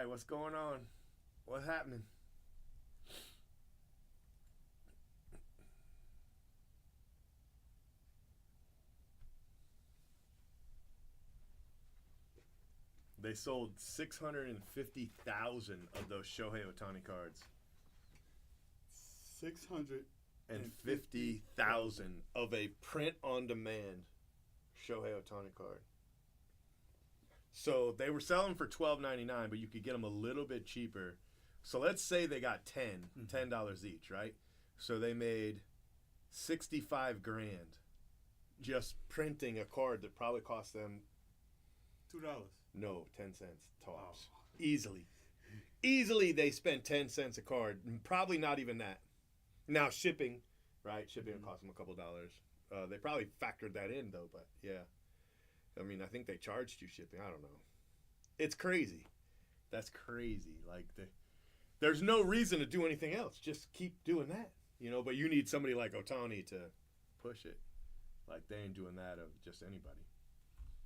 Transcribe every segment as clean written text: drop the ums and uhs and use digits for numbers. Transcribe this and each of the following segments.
what's going on? What's happening? They sold 650,000 of those Shohei Ohtani cards. 650,000 of a print-on-demand Shohei Ohtani card. So they were selling for $12.99, but you could get them a little bit cheaper. So let's say they got $10 each, right? So they made $65,000 just printing a card that probably cost them $2. no 10 cents tops. Oh. Easily they spent 10 cents a card. Probably not even that. Now shipping, right? Shipping would cost them a couple dollars. They probably factored that in though, but yeah. I mean, I think they charged you shipping. I don't know. It's crazy. That's crazy. Like there's no reason to do anything else. Just keep doing that, you know. But you need somebody like Ohtani to push it. Like they ain't doing that of just anybody.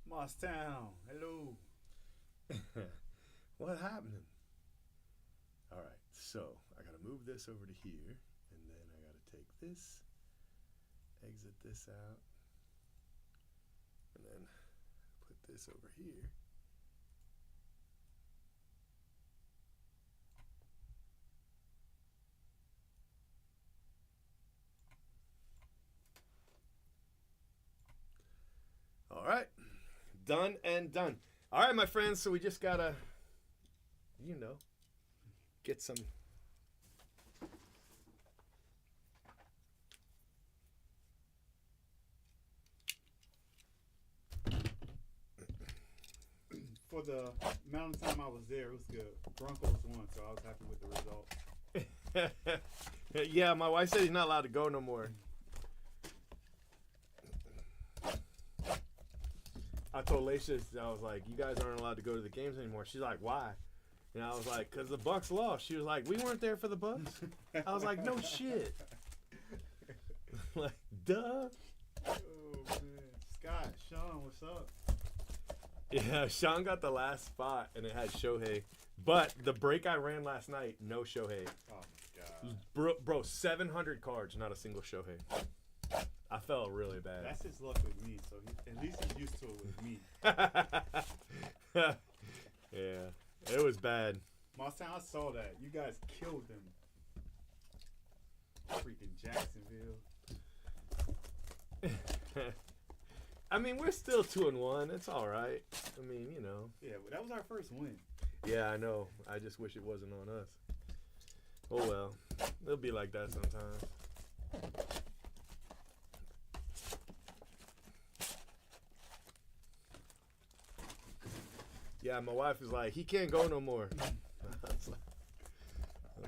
Tosstown, hello. What happening? All right, so I gotta move this over to here, and then I gotta take this, exit this out, and then put this over here. All right, done and done. All right, my friends, so we just gotta, you know, get some. For the amount of time I was there, it was good. Broncos won, so I was happy with the result. Yeah, my wife said he's not allowed to go no more. I told Laisha, I was like, you guys aren't allowed to go to the games anymore. She's like, why? And I was like, because the Bucks lost. She was like, we weren't there for the Bucks. I was like, no shit. Like, duh. Oh, man. Scott, Sean, what's up? Yeah, Sean got the last spot, and it had Shohei. But the break I ran last night, no Shohei. Oh, my God. Bro, 700 cards, not a single Shohei. I felt really bad. That's his luck with me, so at least he's used to it with me. Yeah, it was bad. Tosstown, I saw that. You guys killed them. Freaking Jacksonville. I mean, we're still 2-1. It's all right. I mean, you know. Yeah, but that was our first win. Yeah, I know. I just wish it wasn't on us. Oh, well. It'll be like that sometimes. Yeah, my wife was like, he can't go no more. The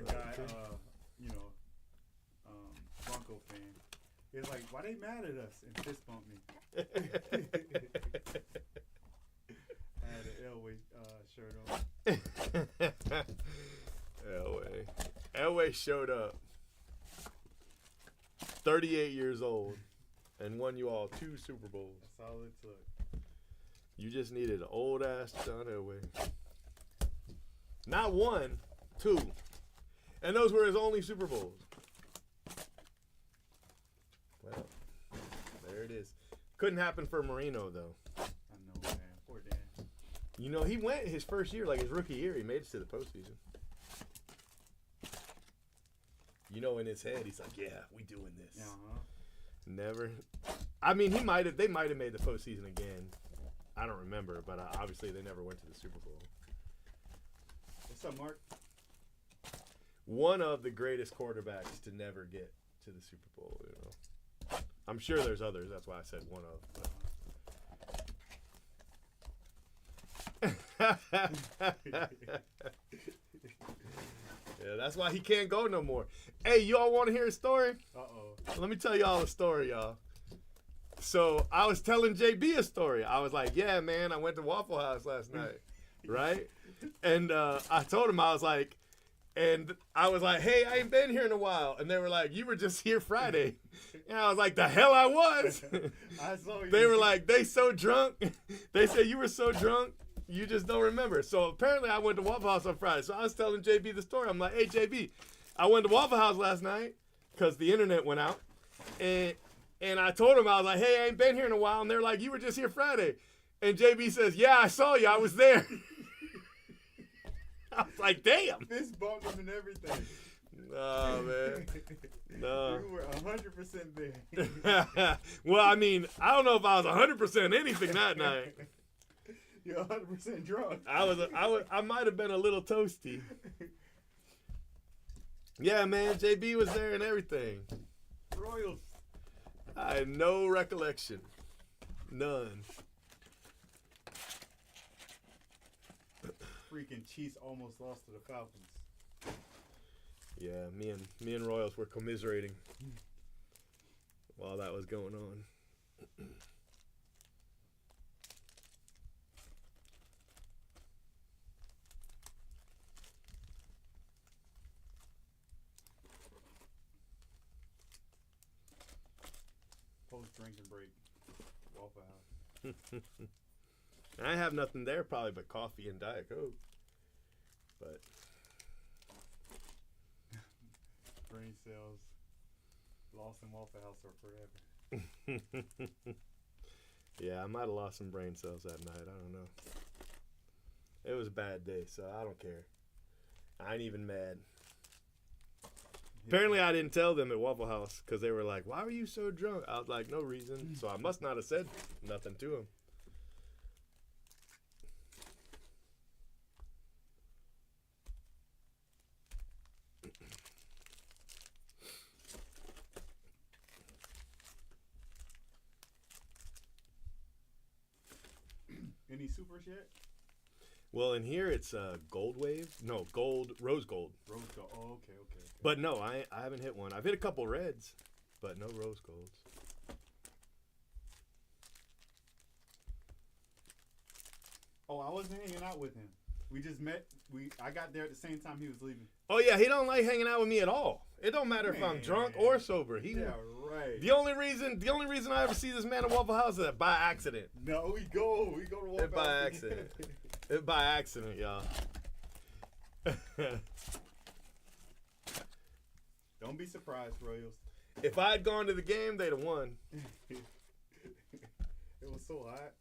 guy, Bronco fan, he was like, why they mad at us? And fist bumped me. I had an Elway shirt on. Elway showed up. 38 years old and won you all 2 Super Bowls. That's all it took. You just needed an old-ass John Elway. Not 1, 2. And those were his only Super Bowls. Well, there it is. Couldn't happen for Marino, though. I know, man. Poor Dan. You know, he went his first year, like his rookie year, he made it to the postseason. You know, in his head, he's like, yeah, we doing this. Uh-huh. Never. I mean, they might have made the postseason again. I don't remember, but obviously they never went to the Super Bowl. What's up, Mark? One of the greatest quarterbacks to never get to the Super Bowl, you know. I'm sure there's others. That's why I said one of. Yeah, that's why he can't go no more. Hey, y'all want to hear a story? Uh-oh. Let me tell y'all a story, y'all. So I was telling JB a story. I was like, yeah, man, I went to Waffle House last night, right? And I told him, I was like, hey, I ain't been here in a while. And they were like, you were just here Friday. And I was like, the hell I was. I saw you. They were like, they so drunk. They said you were so drunk. You just don't remember. So apparently I went to Waffle House on Friday. So I was telling JB the story. I'm like, hey, JB, I went to Waffle House last night because the internet went out. And I told him, I was like, hey, I ain't been here in a while. And they're like, you were just here Friday. And JB says, yeah, I saw you. I was there. I was like, damn. Fist bumped him and everything. No, man. No. You were 100% there. Well, I mean, I don't know if I was 100% anything that night. You're 100% drunk. I might have been a little toasty. Yeah, man, JB was there and everything. Royals. I had no recollection. None. Freaking Chiefs almost lost to the Falcons. Yeah, me and Royals were commiserating while that was going on. Post-drinking break. Waffle House. I have nothing there probably but coffee and Diet Coke. But Brain cells lost in Waffle House or forever. yeah, I might have lost some brain cells that night. I don't know. It was a bad day, so I don't care. I ain't even mad. Apparently, I didn't tell them at Waffle House because they were like, why were you so drunk? I was like, no reason. So I must not have said nothing to them. Any supers yet? Well, in here it's gold wave. No, rose gold. Rose gold. Oh, okay. But no, I haven't hit one. I've hit a couple reds, but no rose golds. Oh, I wasn't hanging out with him. We just met. I got there at the same time he was leaving. Oh yeah, he don't like hanging out with me at all. It don't matter if I'm drunk or sober. Yeah, right. The only reason I ever see this man at Waffle House is by accident. No, we go to Waffle House. By accident. It's by accident, y'all. Don't be surprised, Royals. If I had gone to the game, they'd have won. It was so hot.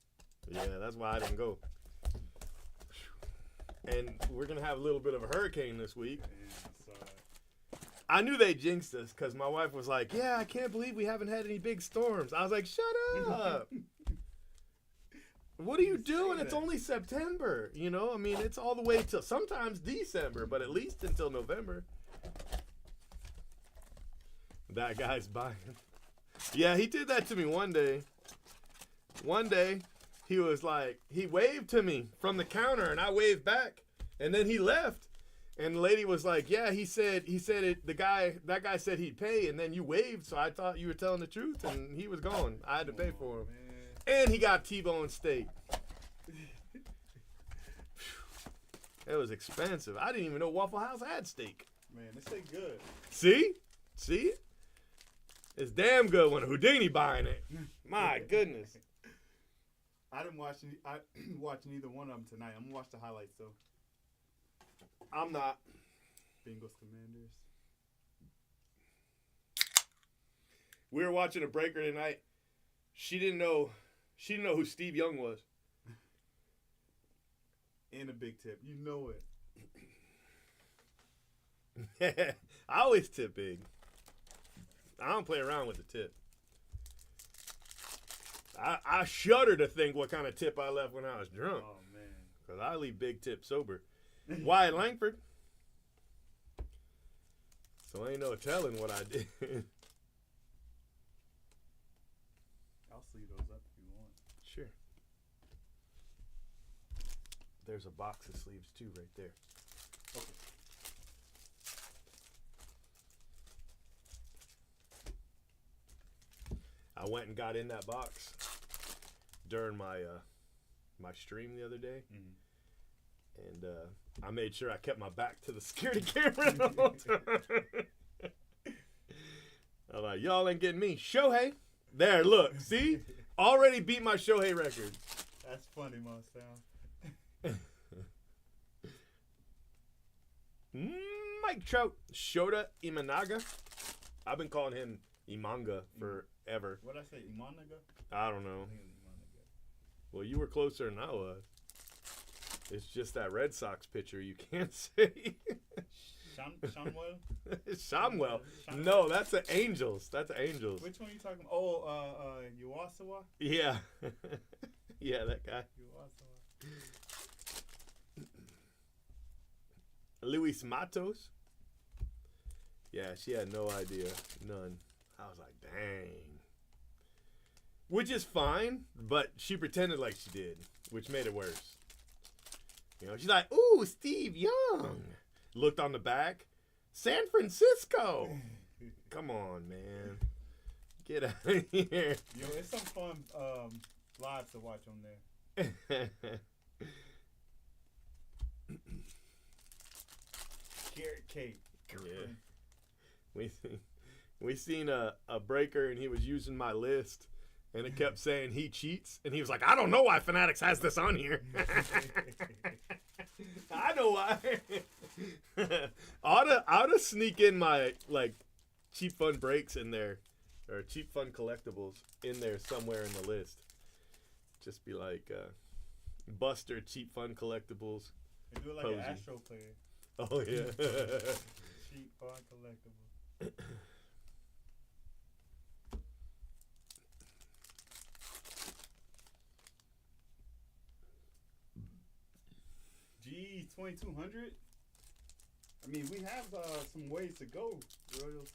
Yeah, that's why I didn't go. And we're going to have a little bit of a hurricane this week. I knew they jinxed us because my wife was like, yeah, I can't believe we haven't had any big storms. I was like, shut up. What are you doing? It's only September. You know, I mean, it's all the way till sometimes December, but at least until November. That guy's buying. Yeah, he did that to me one day. One day, he was like, he waved to me from the counter, and I waved back, and then he left. And the lady was like, yeah, he said it. That guy said he'd pay, and then you waved, so I thought you were telling the truth, and he was gone. I had to pay for him. And he got T-bone steak. It was expensive. I didn't even know Waffle House had steak. Man, this steak good. See? It's damn good when Houdini buying it. My goodness. I didn't watch neither one of them tonight. I'm gonna watch the highlights though. I'm not. Bengals Commanders. We were watching a breaker tonight. She didn't know who Steve Young was. And a big tip. You know it. I always tip big. I don't play around with the tip. I shudder to think what kind of tip I left when I was drunk. Oh, man. Because I leave big tip sober. Wyatt Langford. So ain't no telling what I did. I'll sleeve those up if you want. Sure. There's a box of sleeves too right there. Okay. I went and got in that box during my my stream the other day, and I made sure I kept my back to the security camera the whole time. I'm like, y'all ain't getting me. Shohei, there, look, see, already beat my Shohei record. That's funny, Mustang. Mike Trout, Shota Imanaga. I've been calling him Imanga forever. What'd I say? Imanaga? I don't know. I think it was Imanaga. Well, you were closer than I was. It's just that Red Sox pitcher you can't say. Shanwell? Shamwell. No, that's the Angels. That's the Angels. Which one are you talking about? Oh, Yuasawa? Yeah. Yeah, that guy. Yuasawa. Luis Matos. Yeah, she had no idea. None. I was like, dang. Which is fine, but she pretended like she did, which made it worse. You know, she's like, ooh, Steve Young. Looked on the back. San Francisco. Come on, man. Get out of here. Yo, it's some fun lives to watch on there. Garrett Cake. Yeah. We seen a breaker, and he was using my list, and it kept saying he cheats, and he was like, I don't know why Fanatics has this on here. I know why. I ought to sneak in my like cheap fun breaks in there, or cheap fun collectibles in there somewhere in the list. Just be like Buster cheap fun collectibles. They do it like Posey. an Astro player. Oh yeah. Cheap fun collectible. Gee, 2200. I mean, we have some ways to go, Royals.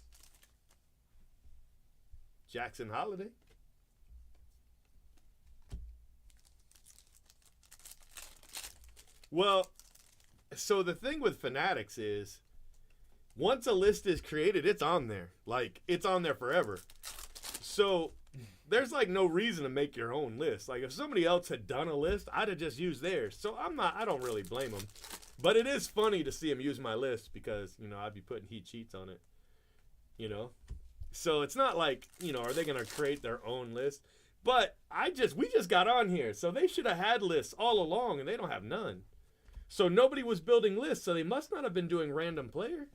Jackson Holiday. Well, so the thing with Fanatics is, once a list is created, it's on there. Like, it's on there forever. So there's like no reason to make your own list. Like, if somebody else had done a list, I'd have just used theirs. So I don't really blame them. But it is funny to see them use my list because, you know, I'd be putting he cheats on it. You know? So it's not like, you know, are they going to create their own list? But we just got on here. So they should have had lists all along, and they don't have none. So nobody was building lists, so they must not have been doing random player,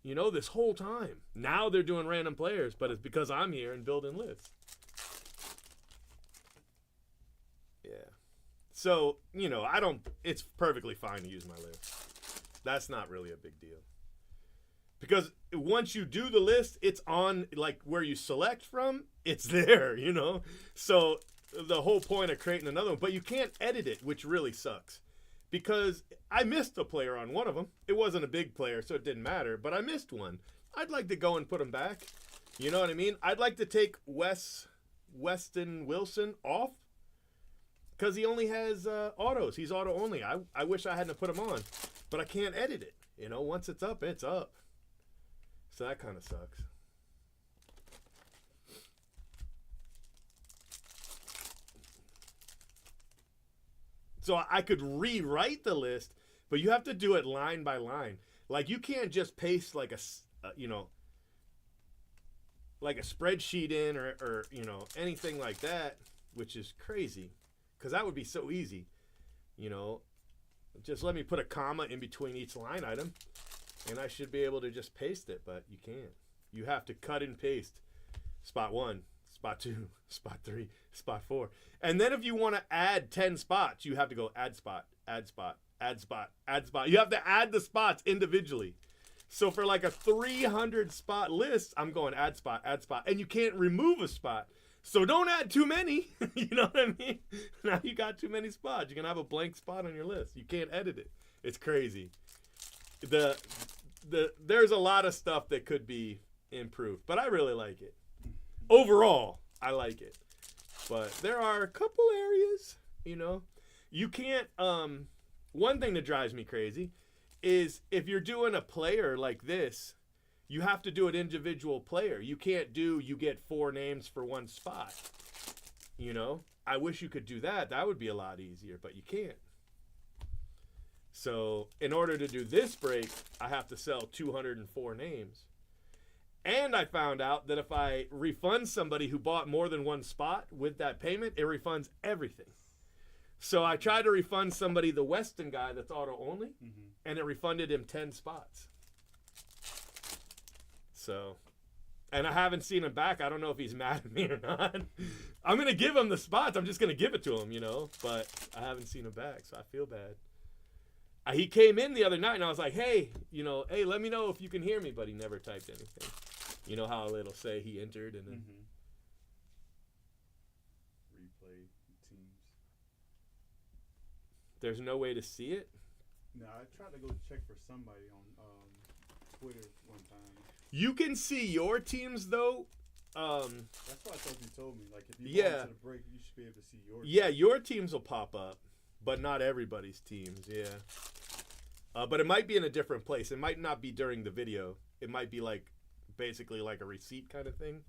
you know, this whole time. Now they're doing random players, but it's because I'm here and building lists. Yeah. So, you know, it's perfectly fine to use my list. That's not really a big deal. Because once you do the list, it's on, like, where you select from, it's there, you know? So the whole point of creating another one, but you can't edit it, which really sucks. Because I missed a player on one of them. It wasn't a big player, so it didn't matter, but I missed one. I'd like to go and put him back. You know what I mean? I'd like to take Weston Wilson off because he only has autos. He's auto only. I wish I hadn't put him on, but I can't edit it. You know, once it's up, it's up. So that kind of sucks. So I could rewrite the list, but you have to do it line by line. Like, you can't just paste like like a spreadsheet in or you know, anything like that, which is crazy because that would be so easy. You know, just let me put a comma in between each line item and I should be able to just paste it, but you can't. You have to cut and paste spot 1, spot 2, spot 3, spot 4. And then if you want to add 10 spots, you have to go add spot, add spot, add spot, add spot. You have to add the spots individually. So for like a 300 spot list, I'm going add spot, and you can't remove a spot. So don't add too many. You know what I mean? Now you got too many spots. You're going to have a blank spot on your list. You can't edit it. It's crazy. There's a lot of stuff that could be improved, but I really like it. Overall, I like it. But there are a couple areas, you know. You can't, one thing that drives me crazy is if you're doing a player like this, you have to do an individual player. You can't do, you get 4 names for 1 spot, you know. I wish you could do that. That would be a lot easier, but you can't. So in order to do this break, I have to sell 204 names. And I found out that if I refund somebody who bought more than 1 spot with that payment, it refunds everything. So I tried to refund somebody, the Weston guy that's auto only, Mm-hmm. and it refunded him 10 spots. So, and I haven't seen him back. I don't know if he's mad at me or not. I'm going to give him the spots. I'm just going to give it to him, but I haven't seen him back, so I feel bad. He came in the other night, and I was like, hey, hey, let me know if you can hear me, but he never typed anything. You know how it'll say he entered, and then... Mm-hmm. Replay teams. There's no way to see it? No, I tried to go check for somebody on Twitter one time. You can see your teams, though. That's what I thought you told me. Like, if you go into the break, you should be able to see your Yeah, your teams will pop up, but not everybody's teams, yeah. But it might be in a different place. It might not be during the video. It might be, basically like a receipt kind of thing.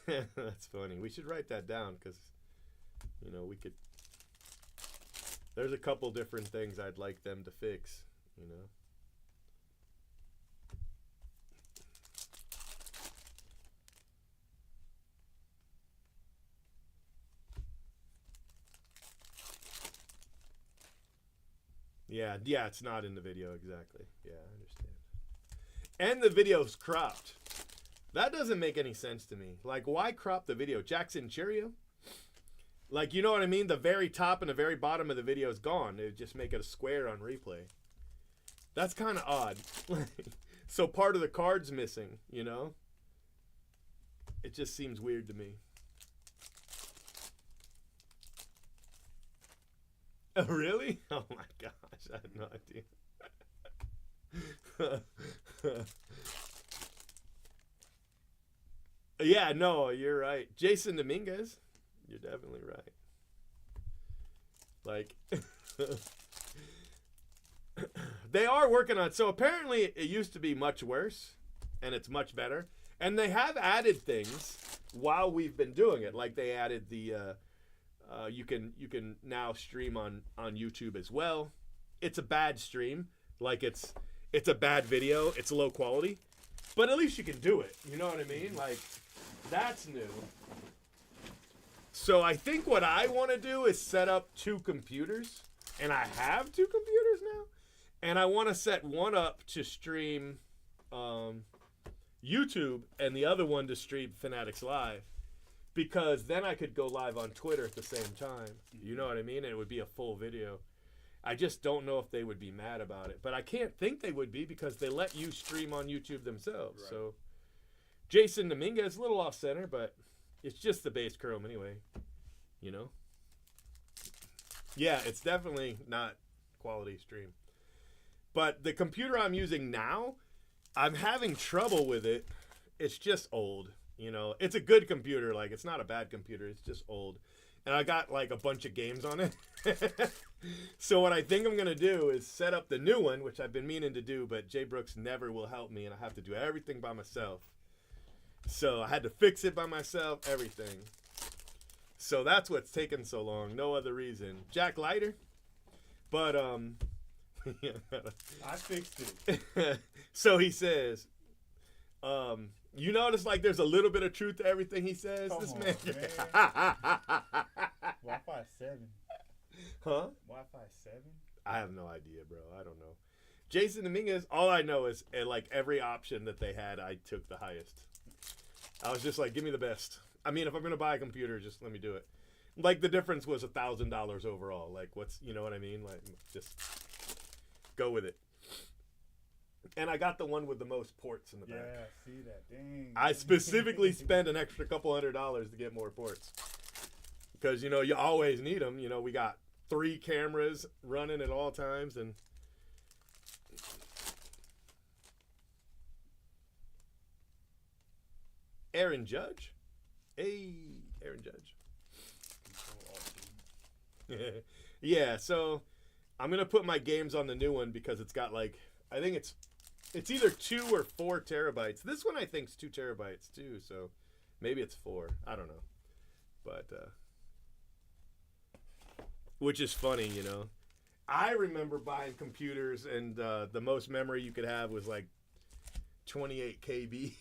That's funny. We should write that down because, we could... There's a couple different things I'd like them to fix, Yeah, it's not in the video exactly. Yeah, I understand. And the video's cropped. That doesn't make any sense to me. Like, why crop the video? Jackson Cheerio? Like, you know what I mean? The very top and the very bottom of the video is gone. They would just make it a square on replay. That's kind of odd. So part of the card's missing, It just seems weird to me. Oh, really? Oh, my gosh. I had no idea. Yeah, no, you're right. Jason Dominguez, you're definitely right. Like, they are working on it. So apparently it used to be much worse, and it's much better. And they have added things while we've been doing it. Like they added the, you can now stream on YouTube as well. It's a bad stream. Like it's a bad video. It's low quality. But at least you can do it. You know what I mean? Like, that's new. So I think what I want to do is set up 2 computers. And I have 2 computers now. And I want to set one up to stream YouTube and the other one to stream Fanatics Live. Because then I could go live on Twitter at the same time. You know what I mean? And it would be a full video. I just don't know if they would be mad about it. But I can't think they would be because they let you stream on YouTube themselves. Right. So Jason Dominguez, a little off center, but it's just the base Chrome anyway. Yeah, it's definitely not quality stream. But the computer I'm using now, I'm having trouble with it. It's just old. It's a good computer. Like, it's not a bad computer. It's just old. And I got, like, a bunch of games on it. So what I think I'm going to do is set up the new one, which I've been meaning to do, but Jay Brooks never will help me, and I have to do everything by myself. So I had to fix it by myself, everything. So that's what's taking so long. No other reason. Jack Leiter. But, I fixed it. So he says, you notice like there's a little bit of truth to everything he says? Come this on, man. Wi-Fi 7. Huh? Wi-Fi 7? I have no idea, bro. I don't know. Jason Dominguez, all I know is like every option that they had, I took the highest. I was just like, give me the best. I mean, if I'm going to buy a computer, just let me do it. Like the difference was $1,000 overall. Like what's, you know what I mean? Like just go with it. And I got the one with the most ports in the back. Yeah, see that. Dang. I specifically spent an extra couple $100 to get more ports. Because, you always need them. We got 3 cameras running at all times. And Aaron Judge? Hey, Aaron Judge. Yeah, so I'm going to put my games on the new one because it's got like, I think it's either 2 or 4 terabytes. This one I think is 2 terabytes too, so maybe it's 4. I don't know. But, which is funny, I remember buying computers and the most memory you could have was like 28 KB.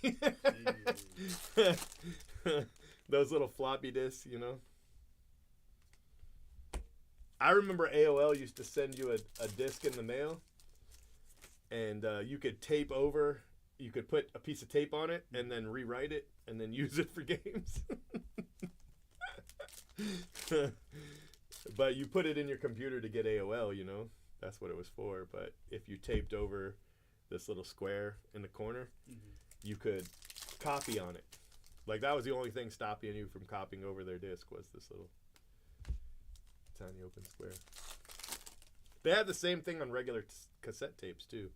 Those little floppy disks, you know. I remember AOL used to send you a disc in the mail, and you could tape over. You could put a piece of tape on it and then rewrite it and then use it for games. But you put it in your computer to get AOL, you know. That's what it was for. But if you taped over this little square in the corner, you could copy on it. Like, that was the only thing stopping you from copying over their disc, was this little tiny open square. They had the same thing on regular cassette tapes, too.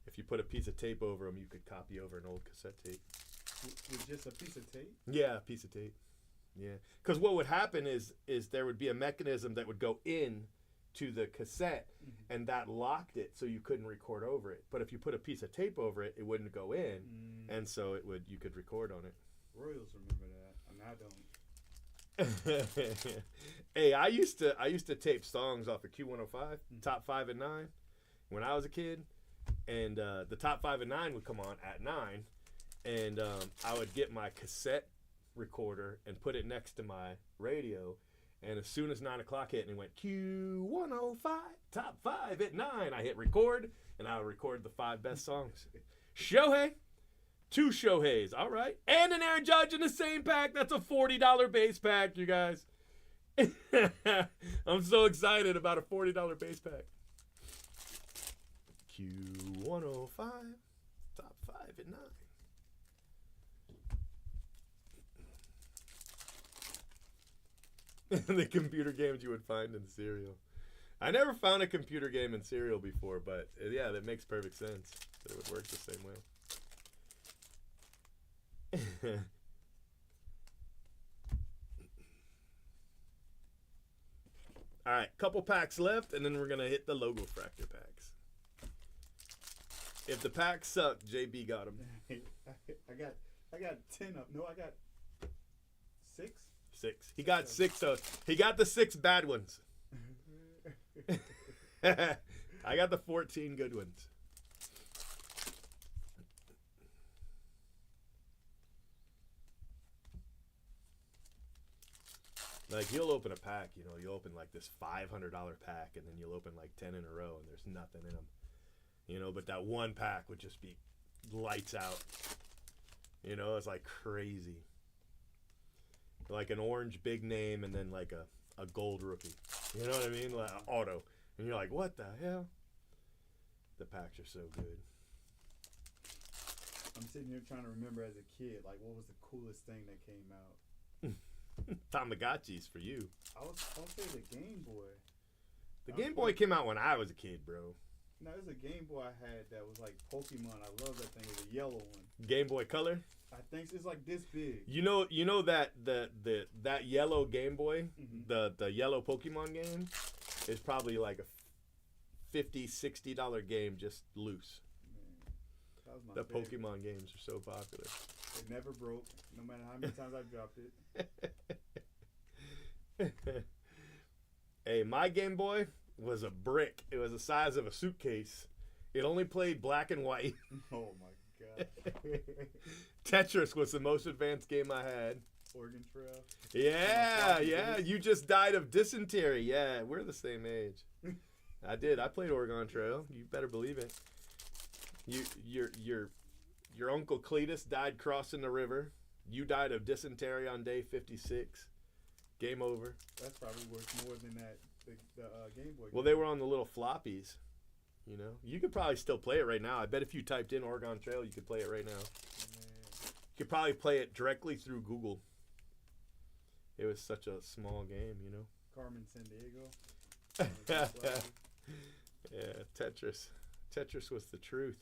If you put a piece of tape over them, you could copy over an old cassette tape. With just a piece of tape? Yeah, a piece of tape. Yeah. Because what would happen is there would be a mechanism that would go in to the cassette, and that locked it so you couldn't record over it. But if you put a piece of tape over it, it wouldn't go in, and so you could record on it. Royals remember that, and I don't. Hey, I used to tape songs off of Q105, top 5 and 9, when I was a kid, and the top 5 and 9 would come on at 9, and I would get my cassette recorder and put it next to my radio. And as soon as 9 o'clock hit and it went Q105, top 5 at 9, I hit record, and I would record the 5 best songs. Shohei, 2 Shoheis, all right. And an Aaron Judge in the same pack. That's a $40 base pack, you guys. I'm so excited about a $40 base pack. Q105, top 5 at 9. The computer games you would find in cereal. I never found a computer game in cereal before, but yeah, that makes perfect sense. That it would work the same way. All right, couple packs left, and then we're gonna hit the Logofractor packs. If the packs suck, JB got them. I got 10 up. No, I got 6. 6. He got 6. So he got the 6 bad ones. I got the 14 good ones. Like, you'll open a pack, you know, you'll open like this $500 pack, and then you'll open like 10 in a row, and there's nothing in them. You know, but that one pack would just be lights out. You know, it's like crazy. Like an orange big name, and then like a gold rookie. You know what I mean? Like auto. And you're like, what the hell? The packs are so good. I'm sitting here trying to remember as a kid, like, what was the coolest thing that came out? Tamagotchis for you. I'll say the Game Boy. The Game Boy came out when I was a kid, bro. No, there's a Game Boy I had that was like Pokemon. I love that thing. It was a yellow one. Game Boy Color? I think it's like this big. You know that that yellow Game Boy, the yellow Pokemon game, is probably like a $50-$60 game just loose. Man, that was my the favorite. Pokemon games are so popular. It never broke, no matter how many times I dropped it. Hey, my Game Boy was a brick. It was the size of a suitcase. It only played black and white. Oh my god. Tetris was the most advanced game I had. Oregon Trail. Yeah. You just died of dysentery. Yeah, we're the same age. I did. I played Oregon Trail. You better believe it. Your uncle Cletus died crossing the river. You died of dysentery on day 56. Game over. That's probably worth more than that. The Game Boy. Well, they were on the little floppies. You know, you could probably still play it right now. I bet if you typed in Oregon Trail, you could play it right now. You could probably play it directly through Google. It was such a small game, you know. Carmen San Diego. Yeah, Tetris. Tetris was the truth.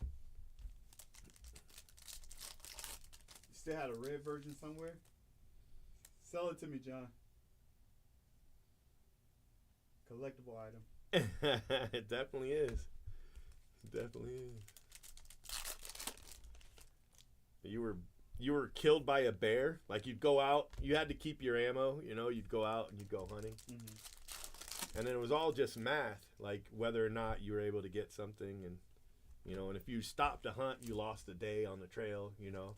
You still had a red version somewhere? Sell it to me, John. Collectible item. It definitely is. It definitely is. You were killed by a bear. Like, you'd go out, you had to keep your ammo, you know, you'd go out and you'd go hunting. And then it was all just math, like whether or not you were able to get something, and you know, and if you stopped to hunt, you lost a day on the trail, you know.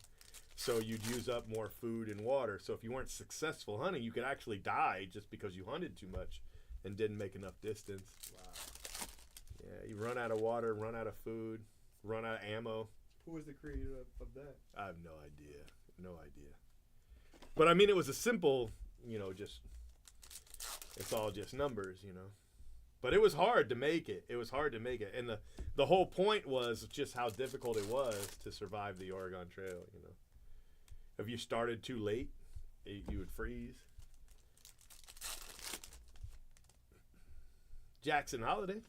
So you'd use up more food and water. So if you weren't successful hunting, you could actually die just because you hunted too much and didn't make enough distance. Wow. Yeah, you run out of water, run out of food, run out of ammo. Who was the creator of that? I have no idea. No idea. But I mean, it was a simple, you know, just, it's all just numbers, you know. But it was hard to make it. It was hard to make it. And the whole point was just how difficult it was to survive the Oregon Trail, you know. If you started too late, you would freeze. Jackson Holiday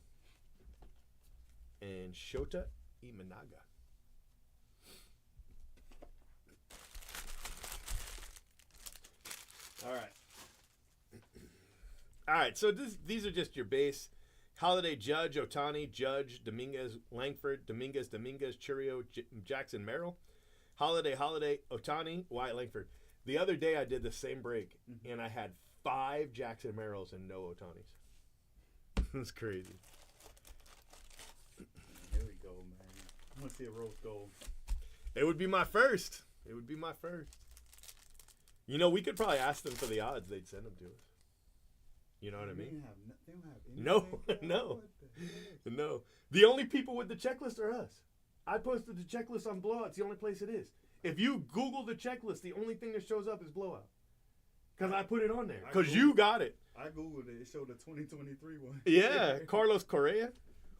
and Shota Imanaga. All right, so these are just your base. Holiday, Judge, Otani, Judge, Dominguez, Langford, Dominguez, Churio, Jackson, Merrill. Holiday, Otani, Wyatt, Langford. The other day I did the same break, and I had 5 Jackson Merrills and no Otanis. That's crazy. There we go, man. I want to see a rose gold. It would be my first. It would be my first. You know, we could probably ask them for the odds. They'd send them to us. You know what I mean? They don't have anything. No. No. The only people with the checklist are us. I posted the checklist on Blowout. It's the only place it is. If you Google the checklist, the only thing that shows up is Blowout. Because I put it on there. Because you got it. I Googled it. It showed the 2023 one. Yeah. Carlos Correa.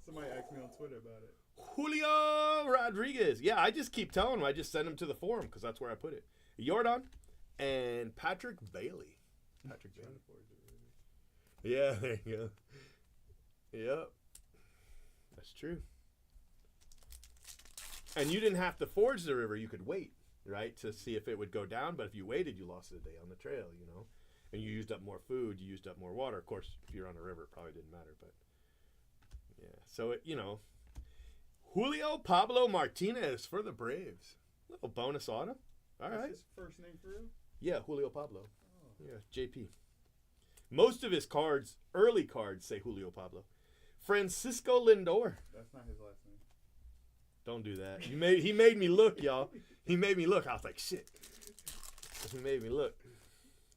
Somebody asked me on Twitter about it. Julio Rodriguez. Yeah, I just keep telling them. I just send them to the forum because that's where I put it. Jordan and Patrick Bailey. Patrick Bailey. Yeah, there you go. Yep. That's true. And you didn't have to forge the river. You could wait, right, to see if it would go down. But if you waited, you lost a day on the trail, you know. And you used up more food. You used up more water. Of course, if you're on a river, it probably didn't matter. But, yeah. So, it, you know, Julio Pablo Martinez for the Braves. Little bonus auto. All right. That's his first name for real? Yeah, Julio Pablo. Oh. Yeah, JP. Most of his cards, early cards, say Julio Pablo. Francisco Lindor. That's not his last name. Don't do that. He made me look, y'all. He made me look. I was like, shit. He made me look.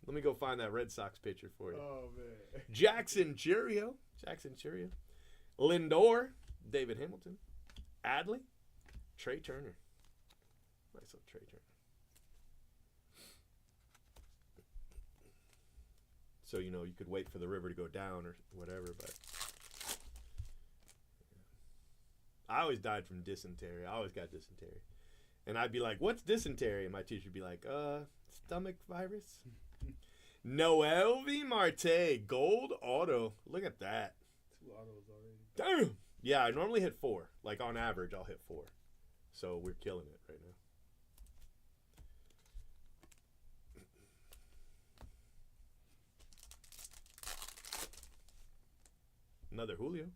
Let me go find that Red Sox picture for you. Oh, man. Jackson Churio. Lindor. David Hamilton. Adley. Trey Turner. Nice little Trey Turner. So, you know, you could wait for the river to go down or whatever, but I always died from dysentery. I always got dysentery. And I'd be like, what's dysentery? And my teacher would be like, stomach virus. Noel V. Marte, gold auto. Look at that. 2 autos already. Damn. Yeah, I normally hit 4. Like, on average, I'll hit 4. So we're killing it right now. Another Julio.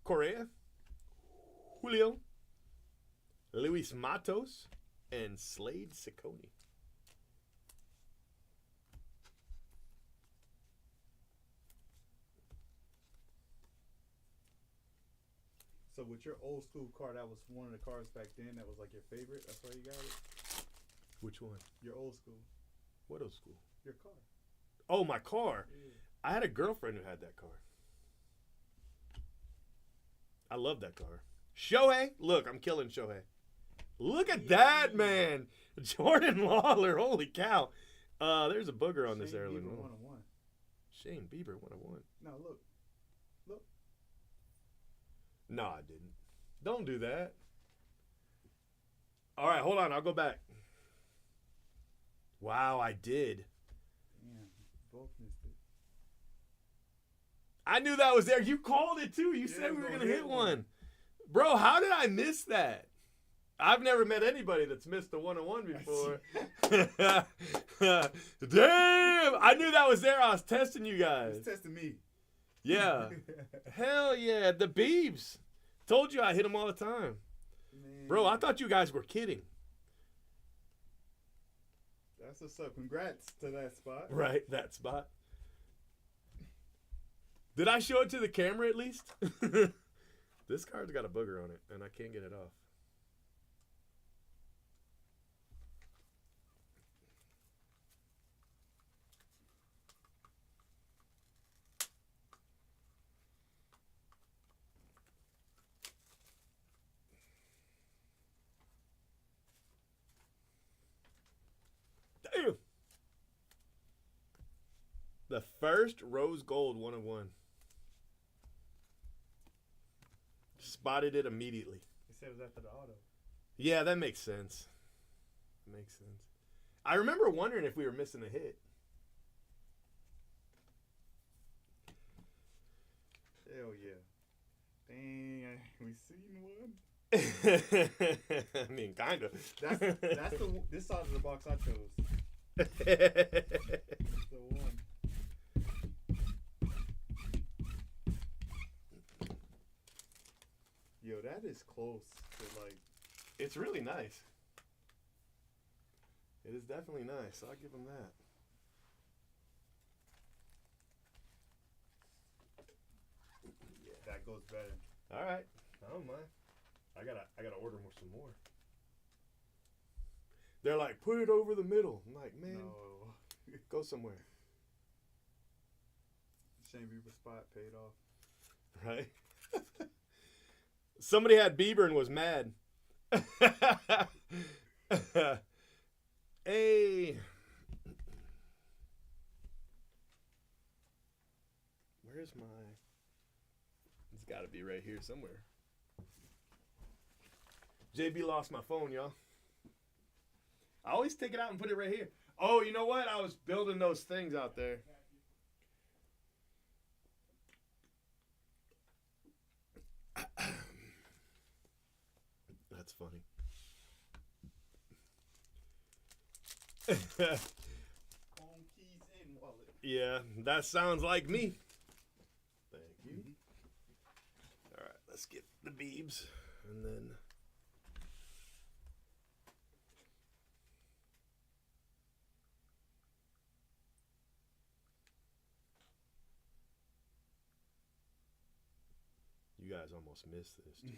Correa. Julio. Luis Matos. And Slade Ciccone. So with your old school car, that was one of the cars back then that was like your favorite? That's why you got it? Which one? Your old school. What old school? Your car. Oh, my car. Yeah. I had a girlfriend who had that car. I love that car. Shohei. Look, I'm killing Shohei. Look at that, man. Jordan Lawler. Holy cow. There's a booger on this heirloom. Bieber 101. Shane Bieber 101. No, look. Look. No, I didn't. Don't do that. All right, hold on. I'll go back. Wow, I did. Damn, both missed it. I knew that was there. You called it too. You said we were going to hit one. Bro, how did I miss that? I've never met anybody that's missed a 101 before. Damn! I knew that was there. I was testing you guys. It's testing me. Yeah. Hell yeah. The Beebs. Told you I hit them all the time. Man. Bro, I thought you guys were kidding. That's what's up. Congrats to that spot. Right, that spot. Did I show it to the camera at least? This card's got a booger on it, and I can't get it off. Damn! The first rose gold 1 of 1. Spotted it immediately. They said it was after the auto. Yeah, that makes sense. Makes sense. I remember wondering if we were missing a hit. Hell yeah. Dang, we seen one. I mean, kind of. That's this side of the box I chose. The one. Yo, that is close to like. It's really nice. It is definitely nice. I'll give him that. That goes better. All right. I don't mind. I gotta order some more. They're like, put it over the middle. I'm like, man, No. go somewhere. Shane Bieber spot paid off. Right? Somebody had Bieber and was mad. Hey. Where's my... It's got to be right here somewhere. JB lost my phone, y'all. I always take it out and put it right here. Oh, you know what? I was building those things out there. That's funny. Home keys and wallet. Yeah, that sounds like me. Thank you. Mm-hmm. All right, let's get the beebs and then... You guys almost missed this, too. Yeah.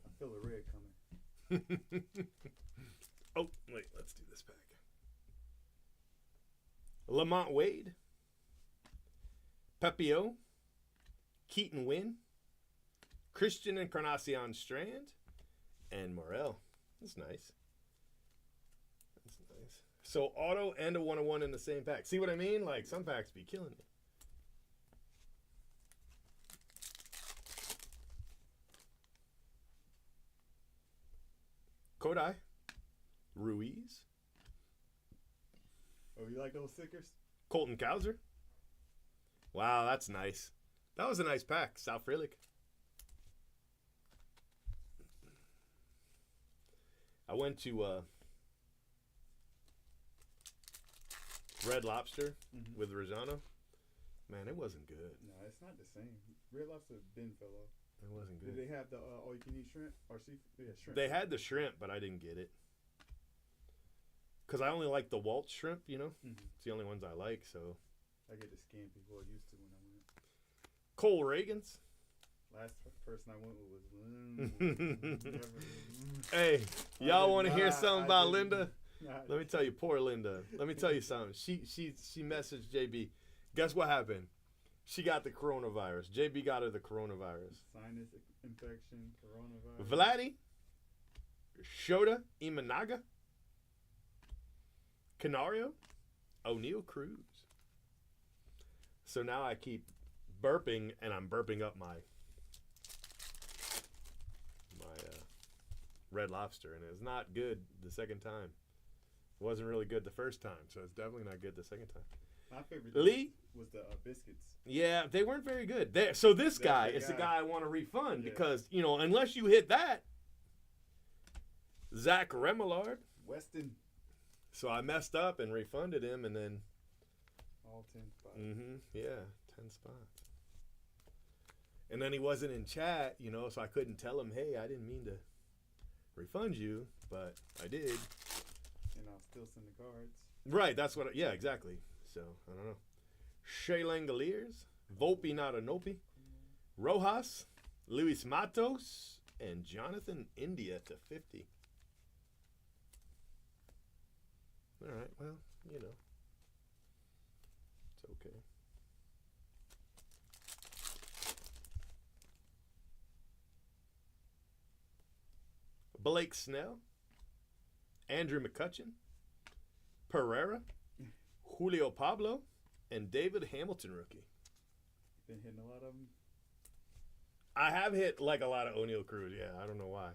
I feel the red coming. Oh, wait, let's do this pack. Lamont Wade, Pepio, Keaton Wynn, Christian Encarnacion Strand, and Morel. That's nice. That's nice. So auto and a 1-1 in the same pack. See what I mean? Like, some packs be killing me. Kodai, Ruiz, Oh, you like those stickers? Colton Cowser. Wow, that's nice. That was a nice pack. Sal Frelick. I went to Red Lobster with Rosano. Man, it wasn't good. No, it's not the same. Red Lobster Ben fell off. It wasn't good. Did they have the all-you-can-eat shrimp or seafood? Yeah, shrimp. They had the shrimp, but I didn't get it. Because I only like the Walt shrimp, you know? It's the only ones I like, so. I get the scampi. Well, I used to when I went. Cole Reagans. Last person I went with was Hey, y'all want to hear not. something I about didn't. Linda? Let me tell you, poor Linda. Let me tell you something. She messaged JB. Guess what happened? She got the coronavirus. JB got her the coronavirus. Sinus infection, coronavirus. Vladdy, Shota Imanaga, Canario, O'Neal Cruz. So now I keep burping, and I'm burping up my Red Lobster, and it's not good the second time. It wasn't really good the first time, so it's definitely not good the second time. My favorite Lee was the biscuits. Yeah, they weren't very good. So this guy is the guy I want to refund because, you know, unless you hit that, Zach Remillard. Weston. So I messed up and refunded him, and then All 10 spots. Mm-hmm. Yeah, 10 spots. And then he wasn't in chat, you know, so I couldn't tell him, hey, I didn't mean to refund you, but I did. And I'll still send the cards. Right, that's what, yeah, exactly. So, I don't know. Shea Langoliers, Volpe Natanopi, Rojas, Luis Matos, and Jonathan India to 50. All right, well, you know, it's okay. Blake Snell, Andrew McCutcheon, Pereira, Julio Pablo, and David Hamilton rookie. Been hitting a lot of them. I have hit like a lot of O'Neal Cruz. Yeah, I don't know why.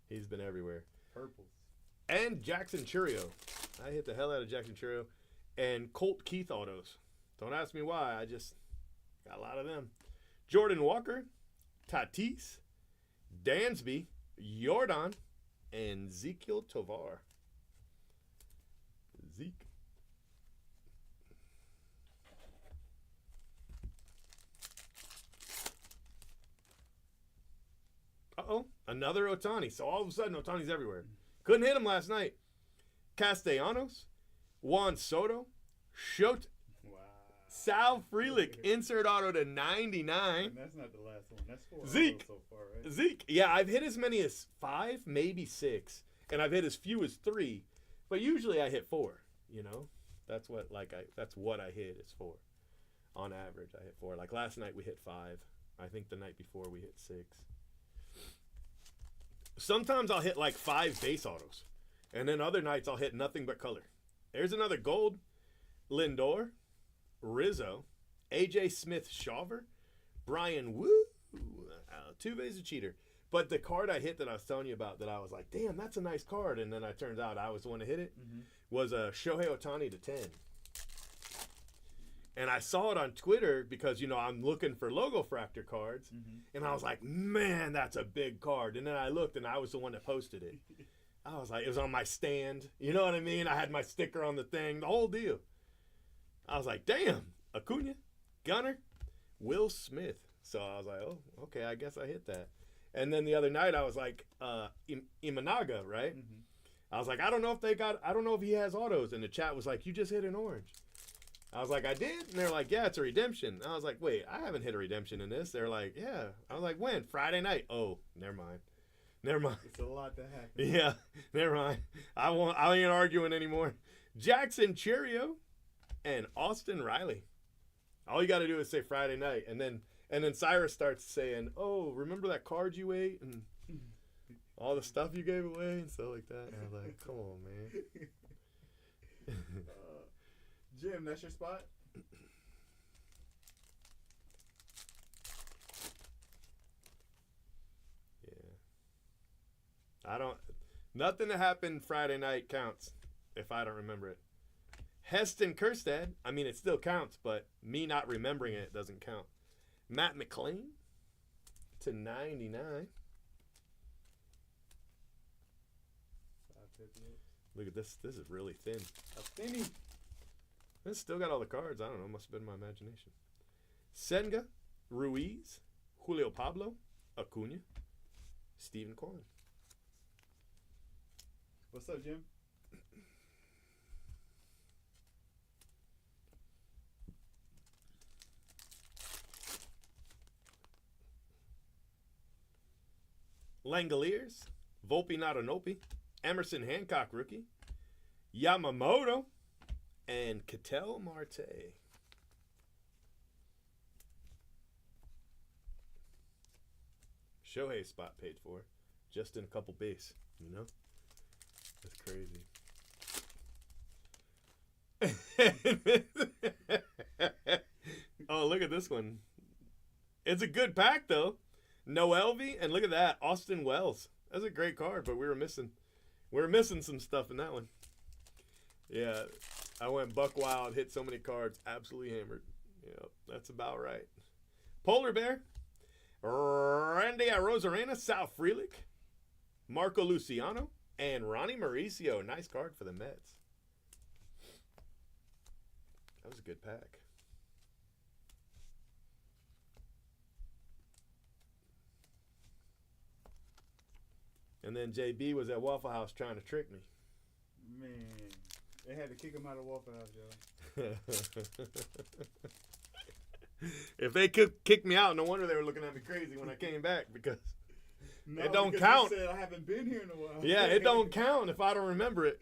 He's been everywhere. Purples. And Jackson Churio. I hit the hell out of Jackson Churio. And Colt Keith autos. Don't ask me why. I just got a lot of them. Jordan Walker, Tatis, Dansby, Jordan, and Ezekiel Tovar. Zeke. Uh-oh, another Ohtani. So all of a sudden, Ohtani's everywhere. Couldn't hit him last night. Castellanos, Juan Soto, Wow. Sal Frelick, insert auto to 99. And that's not the last one. That's 4 Zeke. so far, right? Zeke. Yeah, I've hit as many as 5, maybe 6. And I've hit as few as 3. But usually I hit 4, you know? That's what I hit is 4. On average, I hit 4. Like last night we hit 5. I think the night before we hit 6. Sometimes I'll hit like 5 base autos. And then other nights I'll hit nothing but color. There's another gold. Lindor, Rizzo, AJ Smith-Shawver, Brian Woo. Altuve's a cheater. But the card I hit that I was telling you about that I was like, damn, that's a nice card. And then it turns out I was the one to hit it. Was a Shohei Ohtani to 10. And I saw it on Twitter because, you know, I'm looking for Logofractor cards. And I was like, man, that's a big card. And then I looked and I was the one that posted it. I was like, it was on my stand. You know what I mean? I had my sticker on the thing, the whole deal. I was like, damn, Acuna, Gunner, Will Smith. So I was like, oh, okay, I guess I hit that. And then the other night I was like, Imanaga, right? I was like, I don't know if he has autos. And the chat was like, you just hit an orange. I was like, I did? And they're like, yeah, it's a redemption. I was like, wait, I haven't hit a redemption in this. They're like, yeah. I was like, when? Friday night. Oh, never mind. It's a lot to happen. Yeah, never mind. I ain't arguing anymore. Jackson Churio and Austin Riley. All you got to do is say Friday night. And then Cyrus starts saying, oh, remember that card you ate? And all the stuff you gave away and stuff like that. And I was like, come on, man. Jim, that's your spot? Yeah. Nothing that happened Friday night counts if I don't remember it. Heston Kjerstad, I mean, it still counts, but me not remembering it doesn't count. Matt McClain to 99. Look at this. This is really thin. A thinny. It's still got all the cards. I don't know. Must have been my imagination. Senga, Ruiz, Julio Pablo, Acuna, Stephen Kwan. What's up, Jim? Langoliers, Volpe Natanopi, Emerson Hancock rookie, Yamamoto, and Ketel Marte. Shohei spot paid for, just in a couple base, you know? That's crazy. Oh, look at this one. It's a good pack, though. Noelvi, and look at that, Austin Wells. That's a great card, but we were missing some stuff in that one. Yeah, I went buck wild, hit so many cards, absolutely hammered. Yep, that's about right. Polar Bear, Randy Arozarena, Sal Frelick, Marco Luciano, and Ronnie Mauricio. Nice card for the Mets. That was a good pack. And then JB was at Waffle House trying to trick me. Man, they had to kick him out of Waffle House, yo. If they could kick me out, no wonder they were looking at me crazy when I came back because No, it don't because count. you said, I haven't been here in a while. Yeah, it don't count if I don't remember it.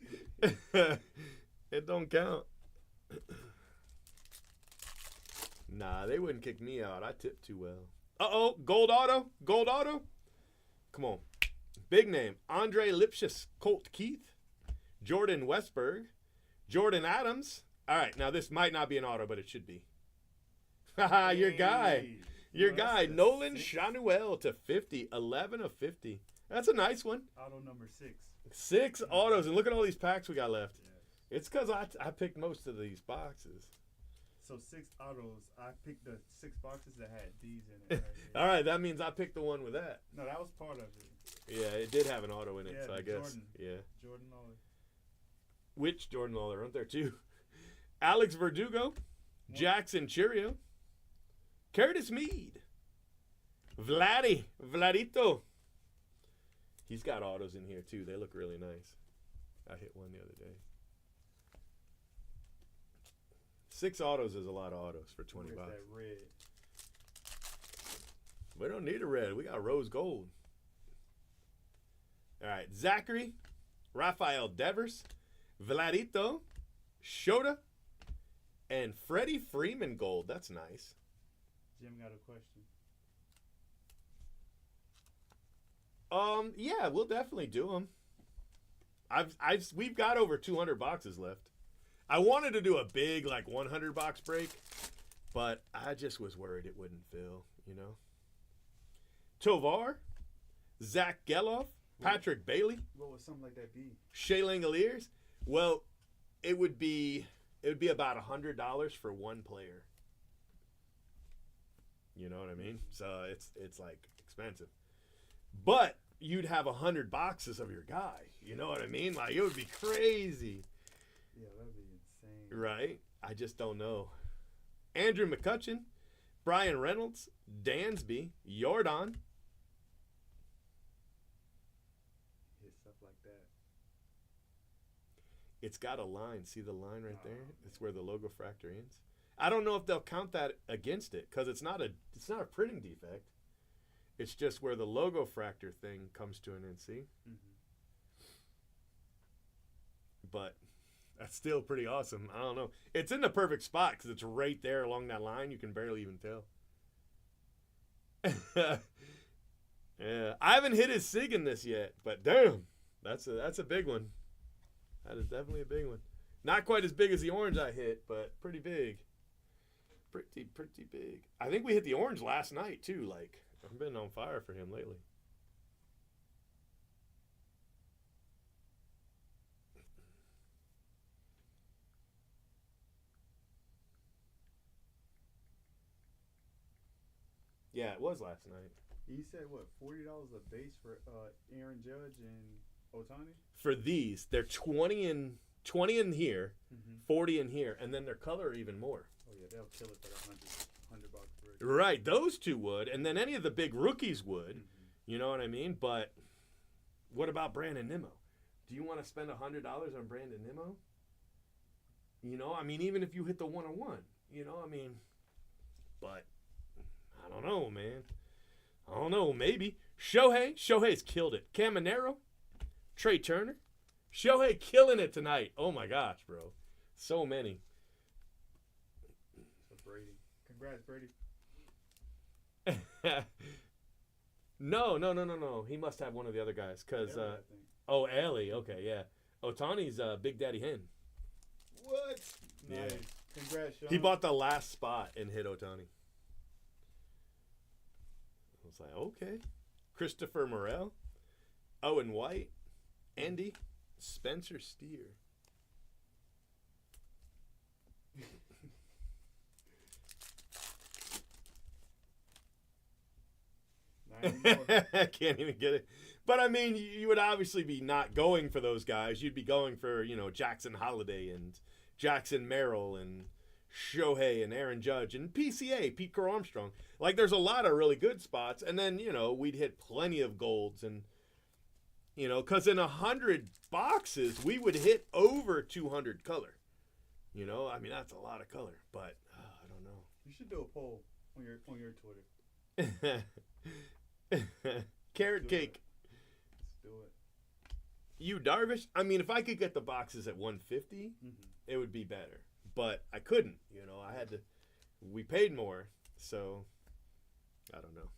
It don't count. Nah, they wouldn't kick me out. I tipped too well. Uh-oh, gold auto. Gold auto. Come on. Big name. Andre Lipschitz, Colt Keith, Jordan Westberg, Jordan Adams. All right, now this might not be an auto, but it should be. Haha, your guy. Your guy, Nolan Chanuel to 50. 11 of 50. That's a nice one. Auto number 6. 6 autos, and look at all these packs we got left. Yeah. It's because I picked most of these boxes. So 6 autos. I picked the 6 boxes that had these in it. Right All right, that means I picked the one with that. No, that was part of it. Yeah, it did have an auto in it, Yeah, so I guess. Jordan. Yeah. Jordan Lawler. Which Jordan Lawler? Aren't there two? Alex Verdugo, Jackson Churio, Curtis Mead, Vladito. He's got autos in here too. They look really nice. I hit one the other day. 6 autos is a lot of autos for 20 Where's bucks. that red? We don't need a red. We got rose gold. All right. Zachary, Rafael Devers, Vladito, Shota, and Freddie Freeman gold. That's nice. Jim got a question. Yeah, we'll definitely do them. We've got over 200 boxes left. I wanted to do a big, like, 100 box break, but I just was worried it wouldn't fill, you know. Tovar, Zach Geloff, Patrick Bailey, What would something like that be? Shea Langoliers. Well, it would be about $100 for one player. You know what I mean? So it's like expensive. But you'd have 100 boxes of your guy. You know what I mean? Like, it would be crazy. Yeah, that'd be insane. Right? I just don't know. Andrew McCutcheon, Brian Reynolds, Dansby, Jordan. Hit stuff like that. It's got a line. See the line right there? It's where the Logofractor ends. I don't know if they'll count that against it because it's not a printing defect. It's just where the Logofractor thing comes to an end. See? Mm-hmm. But that's still pretty awesome. I don't know. It's in the perfect spot because it's right there along that line. You can barely even tell. Yeah, I haven't hit his SIG in this yet, but damn, that's a big one. That is definitely a big one. Not quite as big as the orange I hit, but pretty big. Pretty big. I think we hit the orange last night too. Like, I've been on fire for him lately. Yeah, it was last night. You said what? $40 a base for Aaron Judge and Ohtani? For these, they're 20 in here, 40 in here, and then their color even more. Oh yeah, they'll kill it for the 100 bucks. Right, those two would, and then any of the big rookies would. You know what I mean? But what about Brandon Nimmo? Do you want to spend $100 on Brandon Nimmo? You know, I mean, even if you hit the 101, you know, I mean, but I don't know, man. I don't know, maybe. Shohei's killed it. Caminero, Trey Turner, Shohei killing it tonight. Oh my gosh, bro. So many. So Brady. Congrats, Brady. No. He must have one of the other guys. Because, Ellie. Okay, yeah. Otani's Big Daddy Hen. What? Yeah. Nice. Congrats, Sean. He bought the last spot and hit Ohtani. I was like, okay. Christopher Morel, Owen White, Andy, Spencer Steer. I can't even get it. But, I mean, you would obviously be not going for those guys. You'd be going for, you know, Jackson Holiday and Jackson Merrill and Shohei and Aaron Judge and PCA, Pete Crow Armstrong. Like, there's a lot of really good spots. And then, we'd hit plenty of golds. And, because in 100 boxes, we would hit over 200 color. I mean, that's a lot of color. But, I don't know. You should do a poll on your Twitter. Carrot cake. Let's do it. You Darvish? I mean, if I could get the boxes at 150, it would be better. But I couldn't. I had to. We paid more, so I don't know.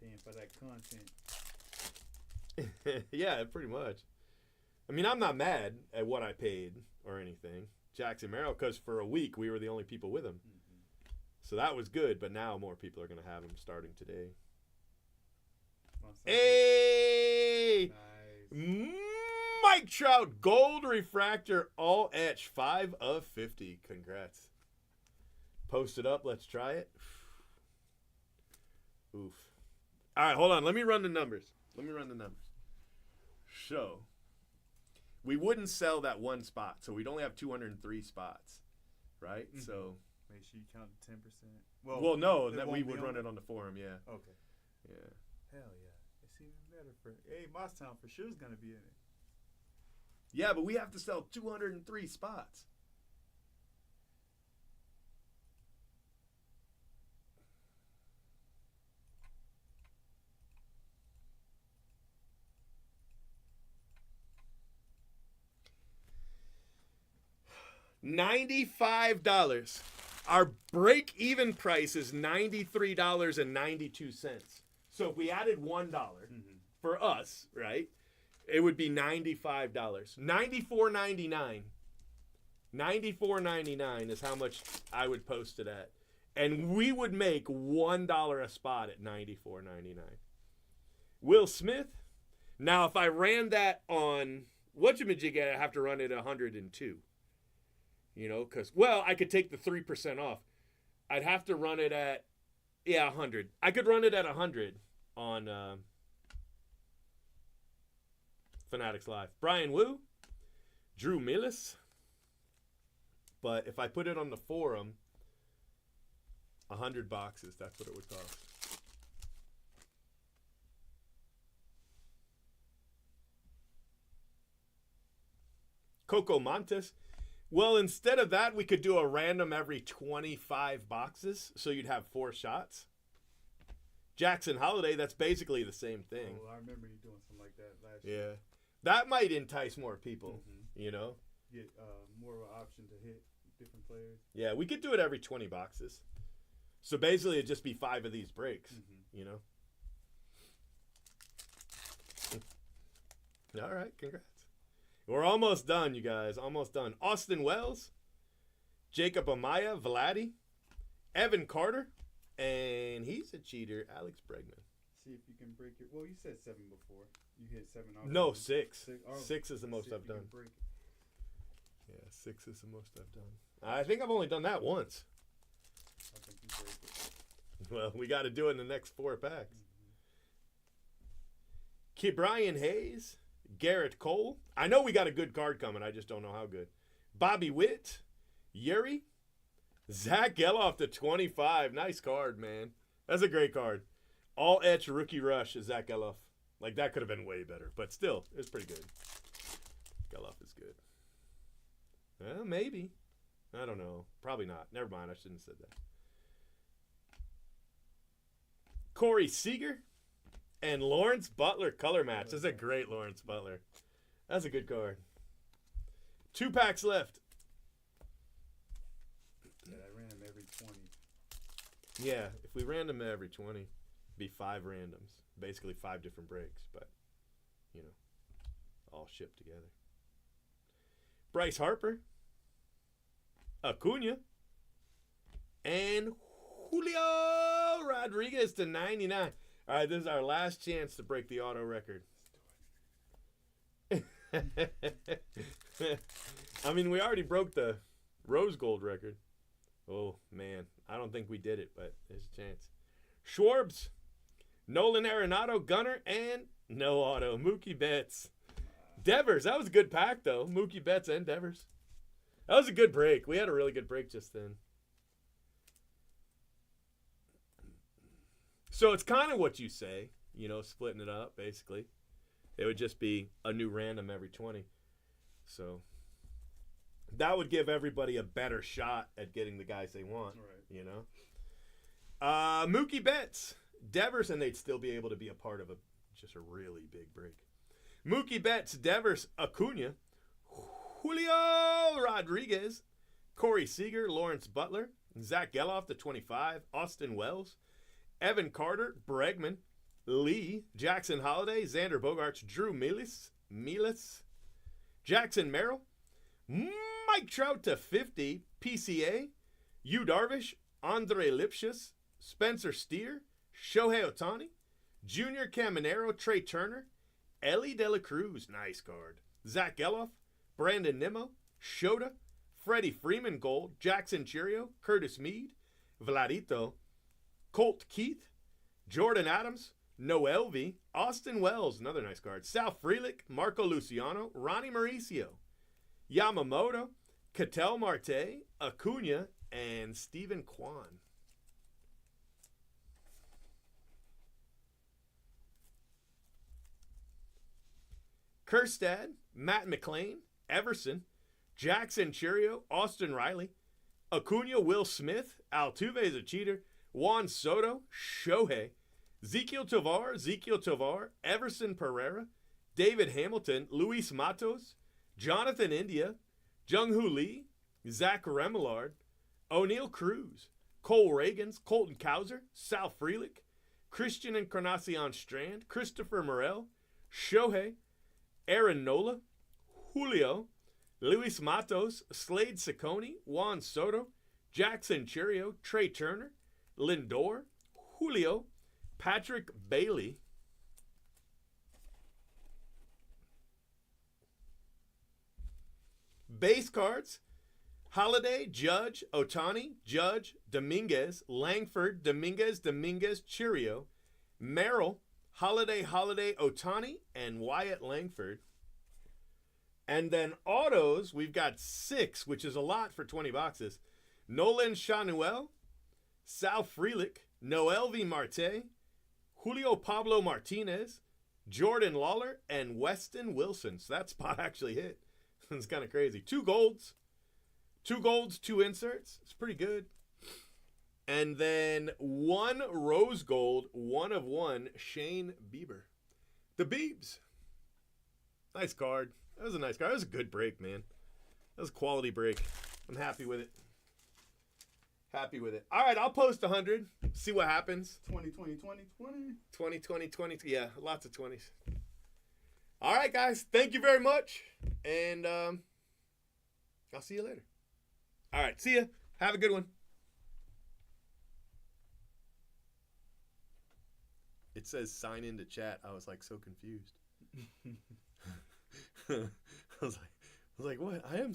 Paying for that content. Yeah, pretty much. I mean, I'm not mad at what I paid or anything. Jackson Merrill, because for a week we were the only people with him. So that was good, but now more people are going to have him starting today. Hey! Nice. Mike Trout, gold refractor, all etch, 5 of 50. Congrats. Post it up. Let's try it. Oof. All right, hold on. Let me run the numbers. So, we wouldn't sell that one spot, so we'd only have 203 spots, right? So, make sure you count 10%. Well, no, that we would run it on the forum, yeah. Okay. Yeah. Hell yeah. It's even better for. Hey, Mostown for sure is gonna be in it. Yeah, but we have to sell 203 spots. $95. Our break-even price is $93.92. So if we added $1 for us, right, it would be $95. $94.99. $94.99 is how much I would post it at. And we would make $1 a spot at $94.99. Will Smith. Now, if I ran that on whatchamajig, I'd have to run it at 102. Because, I could take the 3% off. I'd have to run it at, 100. I could run it at 100 on Fanatics Live. Brian Wu, Drew Millis. But if I put it on the forum, 100 boxes, that's what it would cost. Coco Montes. Well, instead of that, we could do a random every 25 boxes, so you'd have 4 shots. Jackson Holiday, that's basically the same thing. Oh, I remember you doing something like that last year. Yeah. That might entice more people, Get more of an option to hit different players. Yeah, we could do it every 20 boxes. So basically, it'd just be 5 of these breaks, All right, congrats. We're almost done, you guys. Almost done. Austin Wells, Jacob Amaya, Vladdy, Evan Carter, and he's a cheater, Alex Bregman. See if you can break it. Well, you said 7 before. You hit 7 already. No, 6. Oh, 6 is the most I've done. Break it. Yeah, 6 is the most I've done. I think I've only done that once. I think you break it. Well, we got to do it in the next 4 packs. Brian Hayes, Garrett Cole. I know we got a good card coming. I just don't know how good. Bobby Witt, Yuri, Zach Geloff to 25. Nice card, man. That's a great card. All etch rookie rush is Zach Geloff. Like, that could have been way better, but still, it's pretty good. Geloff is good. Well, maybe. I don't know. Probably not. Never mind. I shouldn't have said that. Corey Seager and Lawrence Butler color match. That's a great Lawrence Butler. That's a good card. 2 packs left. Yeah, I ran them every 20. Yeah, if we ran them every 20, it'd be 5 randoms. Basically 5 different breaks, but, all shipped together. Bryce Harper, Acuna, and Julio Rodriguez to 99. All right, this is our last chance to break the auto record. I mean, we already broke the rose gold record. Oh, man. I don't think we did it, but there's a chance. Schwarbs, Nolan Arenado, Gunner, and no auto. Mookie Betts. Devers. That was a good pack, though. Mookie Betts and Devers. That was a good break. We had a really good break just then. So it's kind of what you say, splitting it up, basically. It would just be a new random every 20. So that would give everybody a better shot at getting the guys they want, Mookie Betts, Devers, and they'd still be able to be a part of just a really big break. Mookie Betts, Devers, Acuna, Julio Rodriguez, Corey Seager, Lawrence Butler, Zach Geloff to 25, Austin Wells, Evan Carter, Bregman, Lee, Jackson Holiday, Xander Bogaerts, Drew Milas, Jackson Merrill, Mike Trout to 50, PCA, Yu Darvish, Andre Lipschitz, Spencer Steer, Shohei Ohtani, Junior Caminero, Trey Turner, Ellie De La Cruz, nice card, Zach Geloff, Brandon Nimmo, Shota, Freddie Freeman Gold, Jackson Chirio, Curtis Mead, Vladito, Colt Keith, Jordan Adams, Noel V, Austin Wells, another nice card, Sal Frelick, Marco Luciano, Ronnie Mauricio, Yamamoto, Ketel Marte, Acuna, and Stephen Kwan. Kjerstad, Matt McClain, Everson, Jackson Chirio, Austin Riley, Acuna, Will Smith, Altuve is a cheater, Juan Soto, Shohei, Ezekiel Tovar, Everson Pereira, David Hamilton, Luis Matos, Jonathan India, Jung-Hoo Lee, Zach Remillard, O'Neal Cruz, Cole Reagans, Colton Cowser, Sal Frelick, Christian Encarnacion Strand, Christopher Morel, Shohei, Aaron Nola, Julio, Luis Matos, Slade Ciccone, Juan Soto, Jackson Chirio, Trey Turner, Lindor, Julio, Patrick Bailey, base cards, Holiday, Judge, Ohtani, Judge, Dominguez, Langford, Dominguez, Chirio, Merrill, Holiday, Ohtani, and Wyatt Langford. And then autos, we've got 6, which is a lot for 20 boxes. Nolan Chanuel, Sal Frelick, Noel V. Marte, Julio Pablo Martinez, Jordan Lawler, and Weston Wilson. So that spot actually hit. It's kind of crazy. 2 golds, 2 inserts. It's pretty good. And then 1 rose gold, 1 of 1, Shane Bieber. The Biebs. Nice card. That was a nice card. That was a good break, man. That was a quality break. I'm happy with it. All right, I'll post 100. See what happens. 20. 20. Yeah, lots of 20s. All right, guys. Thank you very much. And I'll see you later. All right, see ya. Have a good one. It says sign into chat. I was like so confused. I was like, what? I am